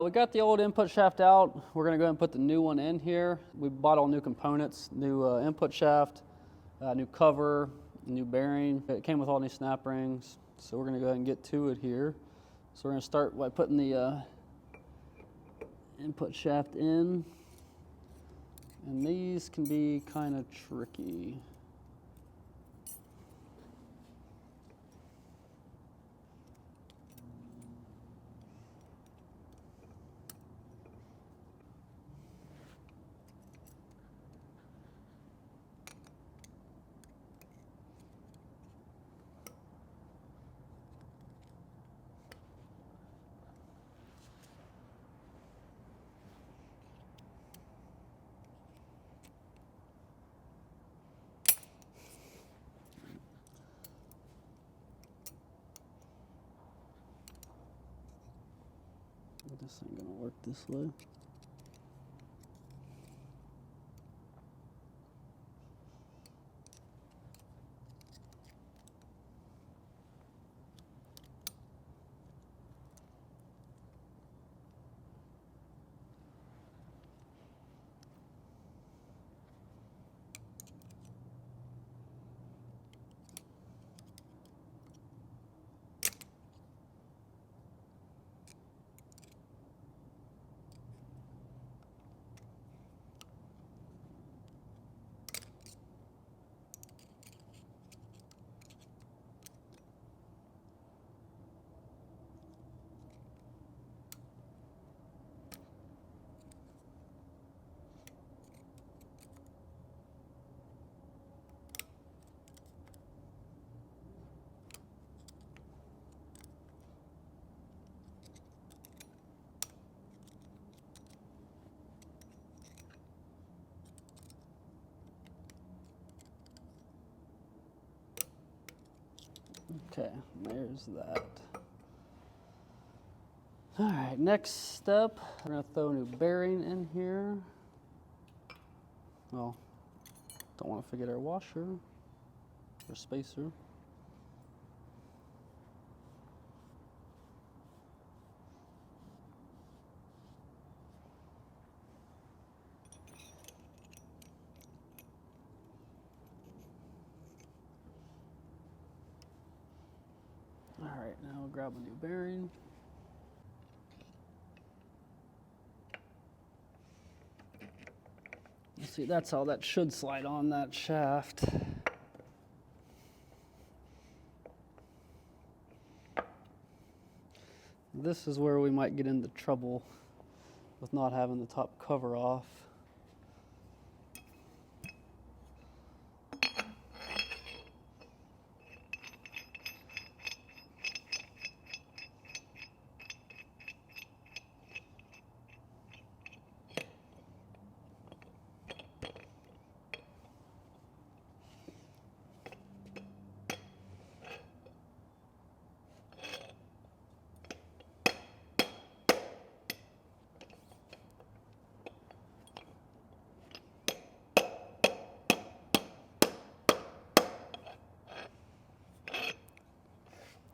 We got the old input shaft out. We're going to go ahead and put the new one in here. We bought all new components, new input shaft, new cover, new bearing. It came with all new snap rings. So we're going to go ahead and get to it here. So we're going to start by putting the input shaft in. And these can be kind of tricky. This ain't gonna work this way. Okay, there's that. All right, next step, we're gonna throw a new bearing in here. Well, don't want to forget our washer or spacer. All right, now we'll grab a new bearing. Let's see, that's how that should slide on that shaft. This is where we might get into trouble with not having the top cover off.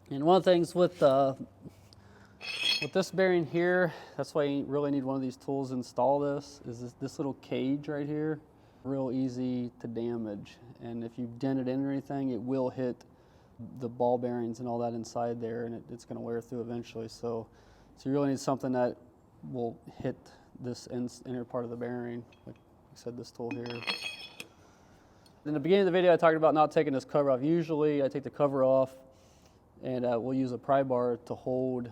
And one of the things with this bearing here, that's why you really need one of these tools to install this, is this little cage right here. Real easy to damage. And if you dent it in or anything, it will hit the ball bearings and all that inside there, and it's going to wear through eventually. So you really need something that will hit this inner part of the bearing, like I said, this tool here. In the beginning of the video, I talked about not taking this cover off. Usually I take the cover off, and we'll use a pry bar to hold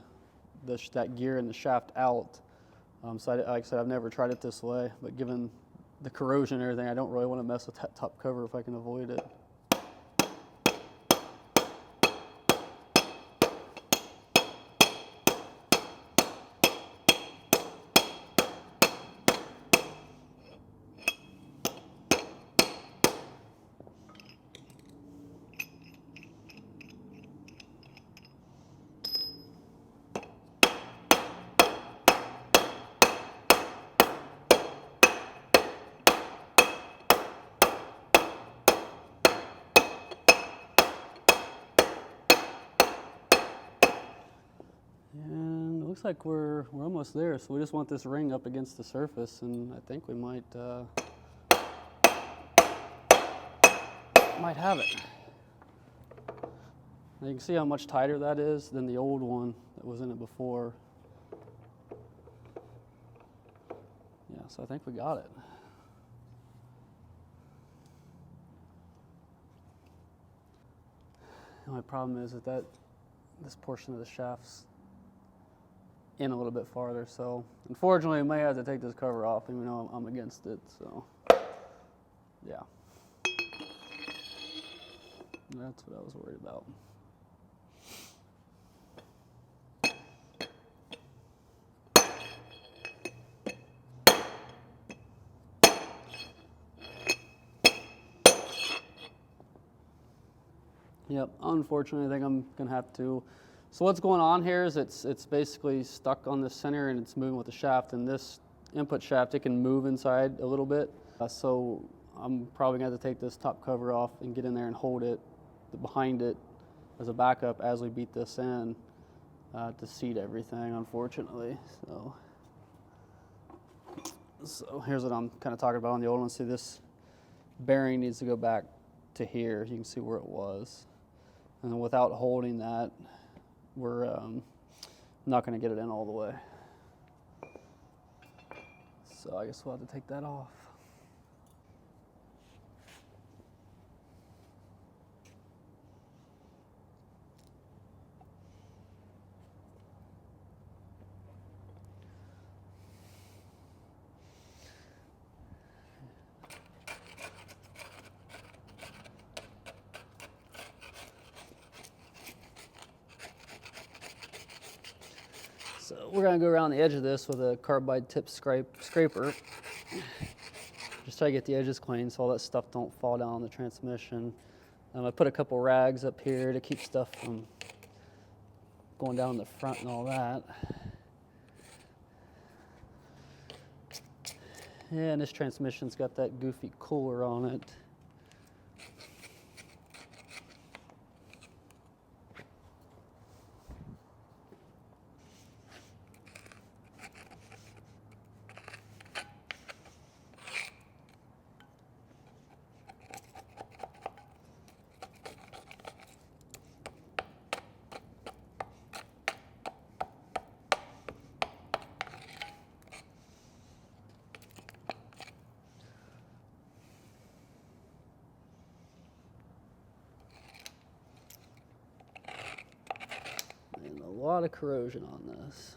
that gear and the shaft out. So like I said, I've never tried it this way, but given the corrosion and everything, I don't really want to mess with that top cover if I can avoid it. looks like we're almost there. So we just want this ring up against the surface, and I think we might have it. Now you can see how much tighter that is than the old one that was in it before. Yeah, so I think we got it. The only problem is that this portion of the shaft's in a little bit farther, so unfortunately I may have to take this cover off even though I'm against it, so yeah. That's what I was worried about. Yep, unfortunately I think I'm gonna have to. So what's going on here is it's basically stuck on the center and it's moving with the shaft, and this input shaft, it can move inside a little bit. So I'm probably gonna have to take this top cover off and get in there and hold it behind it as a backup as we beat this in to seat everything, unfortunately. So here's what I'm kind of talking about on the old one. See, this bearing needs to go back to here. You can see where it was. And without holding that, we're not going to get it in all the way. So I guess we'll have to take that off. So we're going to go around the edge of this with a carbide tip scraper. Just try to get the edges clean so all that stuff don't fall down on the transmission. I put a couple rags up here to keep stuff from going down the front and all that. Yeah, and this transmission's got that goofy cooler on it. And a lot of corrosion on this.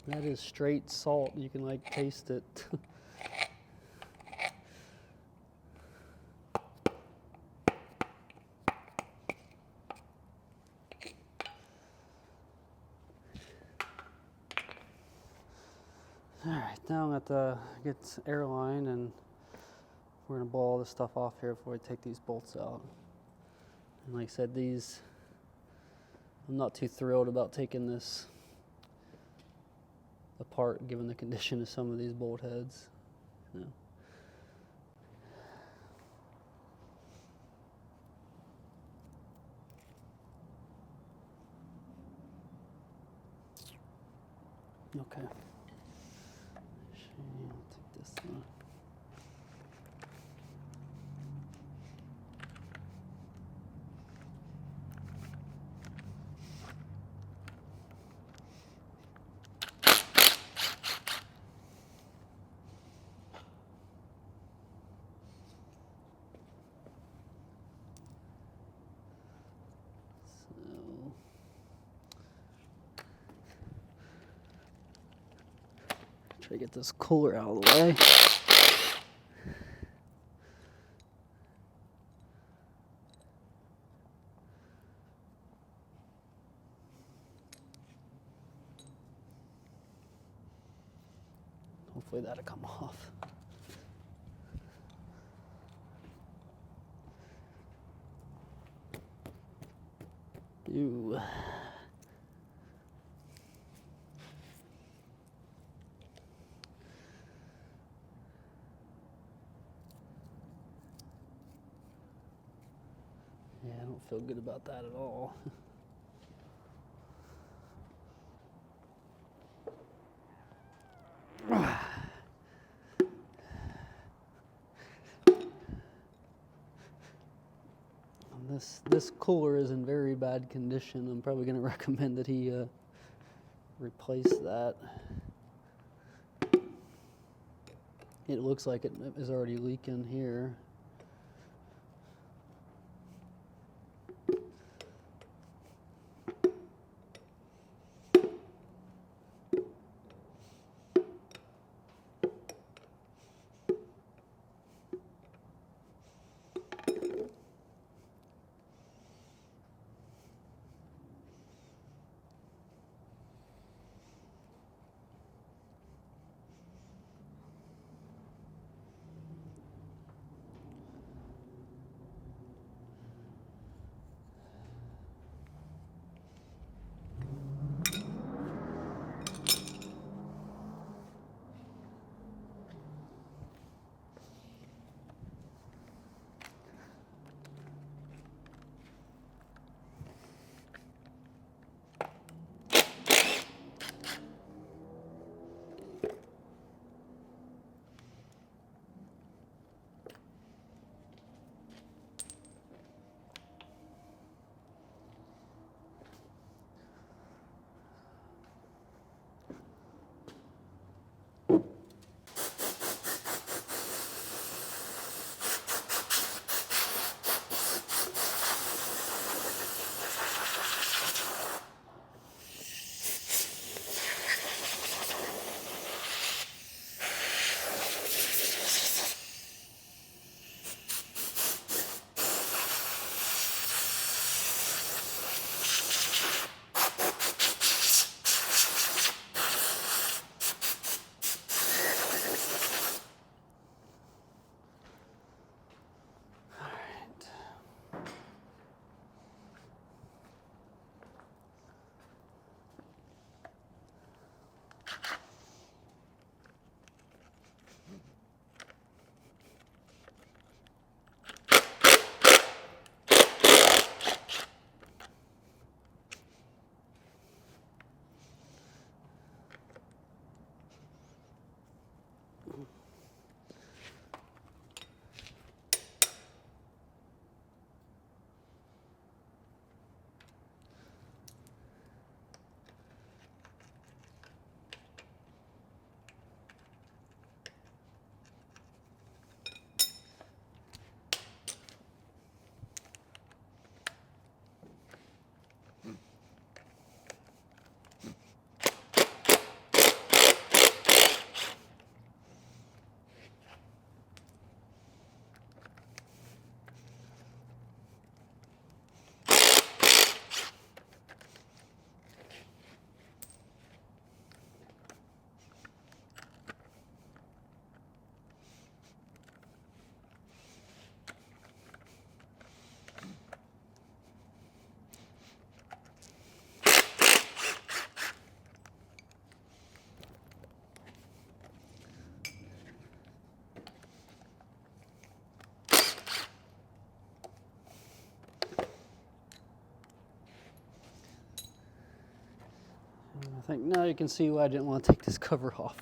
That is straight salt. You can like taste it. All right, now I'm going to get this airline, and we're going to blow all this stuff off here before we take these bolts out. And like I said, these I'm not too thrilled about taking this apart given the condition of some of these bolt heads. You know. Okay. I'll take this one. Try to get this cooler out of the way. Hopefully that'll come off. Ew. Yeah, I don't feel good about that at all. This cooler is in very bad condition. I'm probably going to recommend that he replace that. It looks like it is already leaking here. I think now you can see why I didn't want to take this cover off.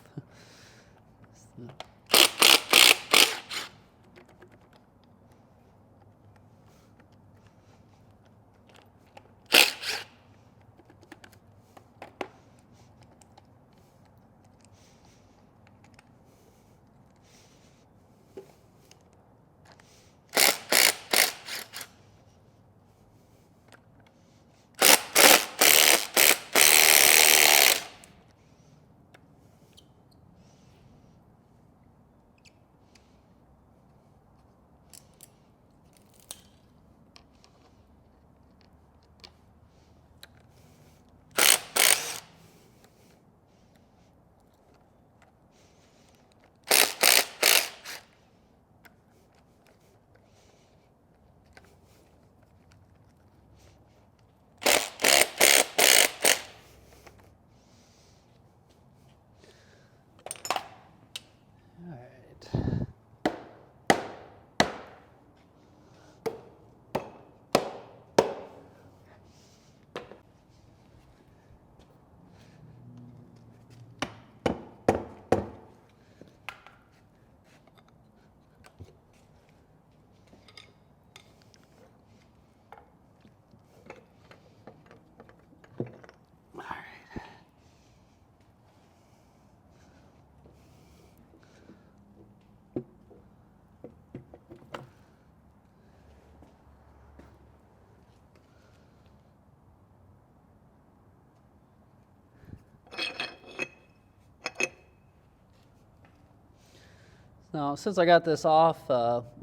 Now, since I got this off,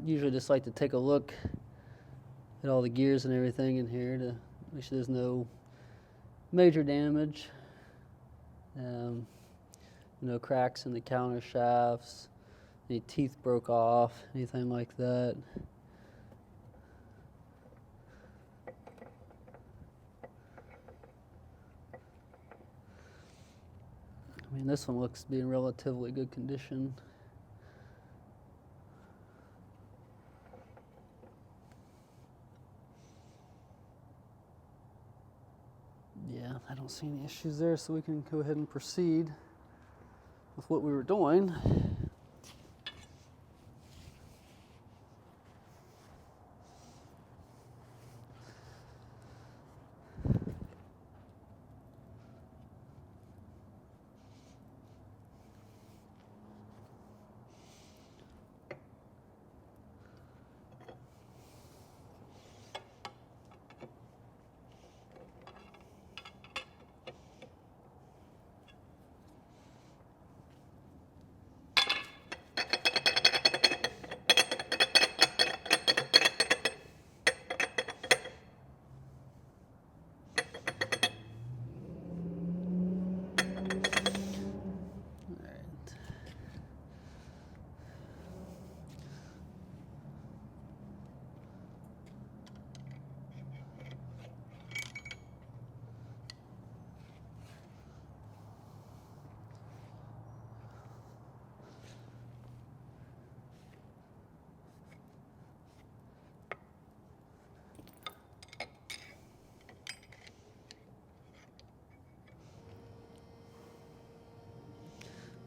usually just like to take a look at all the gears and everything in here to make sure there's no major damage. No cracks in the counter shafts, any teeth broke off, anything like that. I mean, this one looks to be in relatively good condition. Yeah, I don't see any issues there, so we can go ahead and proceed with what we were doing.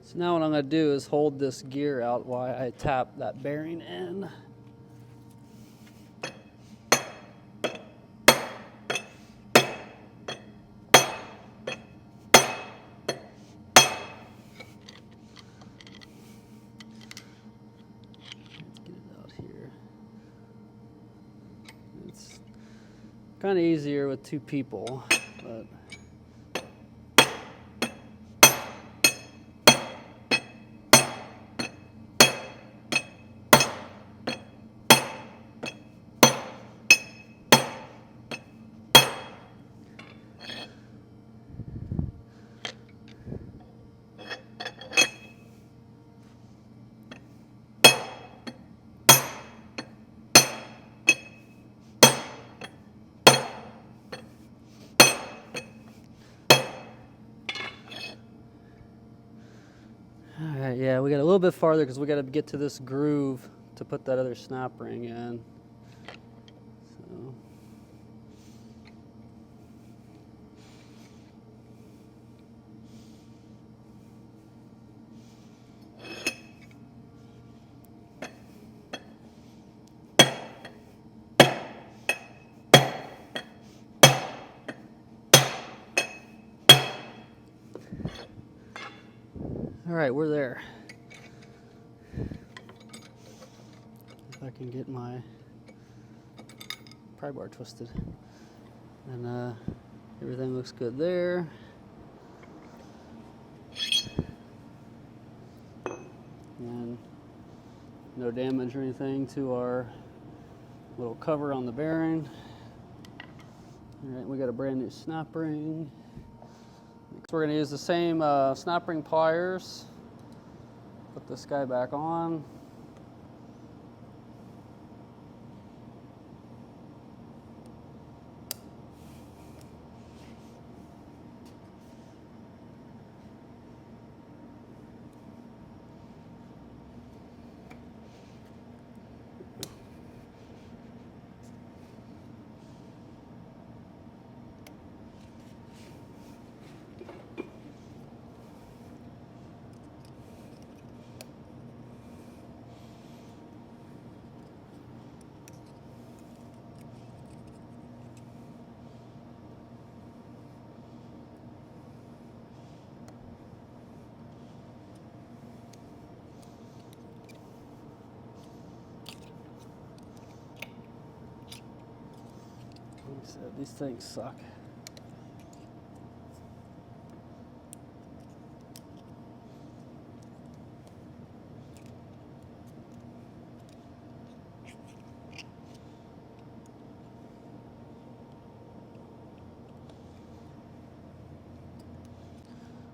So now what I'm going to do is hold this gear out while I tap that bearing in. Kind of easier with two people, but all right, yeah, we got a little bit farther because we got to get to this groove to put that other snap ring in. So. All right, we're there. If I can get my pry bar twisted. And everything looks good there. And no damage or anything to our little cover on the bearing. All right, we got a brand new snap ring. So we're going to use the same snap ring pliers. Put this guy back on. Like I said, these things suck.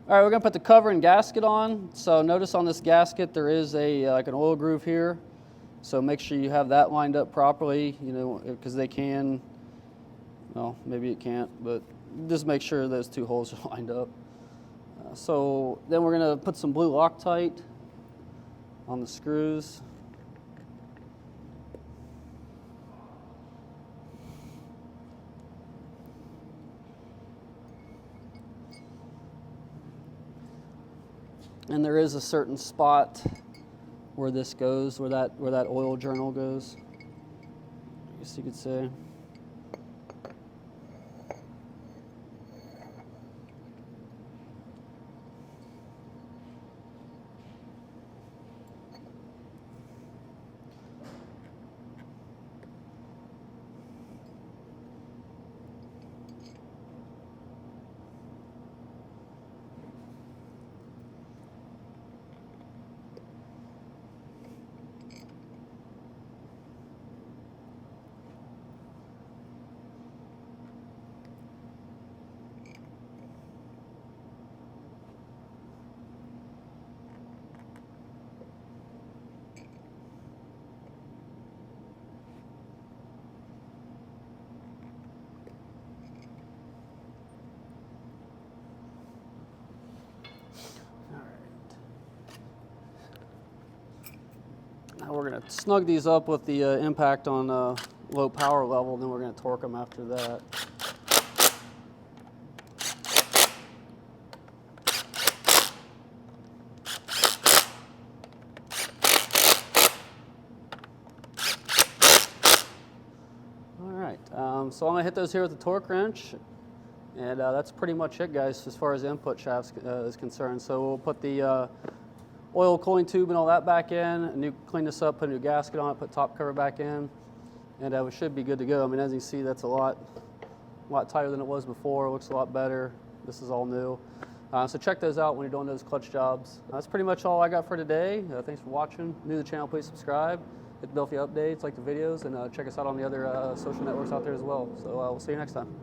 All right, we're gonna put the cover and gasket on. So notice on this gasket there is a like an oil groove here. So make sure you have that lined up properly, you know, because they can, well, maybe it can't, but just make sure those two holes are lined up. So then we're gonna put some blue Loctite on the screws. And there is a certain spot where this goes, where that oil journal goes, I guess you could say. Now we're going to snug these up with the impact on low power level, then we're going to torque them after that. All right, so I'm going to hit those here with the torque wrench, and that's pretty much it, guys, as far as the input shafts is concerned. So we'll put the oil cooling tube and all that back in, clean this up, put a new gasket on it, put top cover back in, and we should be good to go. I mean, as you can see, that's a lot tighter than it was before. It looks a lot better. This is all new. So check those out when you're doing those clutch jobs. That's pretty much all I got for today. Thanks for watching. New to the channel, please subscribe, hit the bell for the updates, like the videos, and check us out on the other social networks out there as well. So we'll see you next time.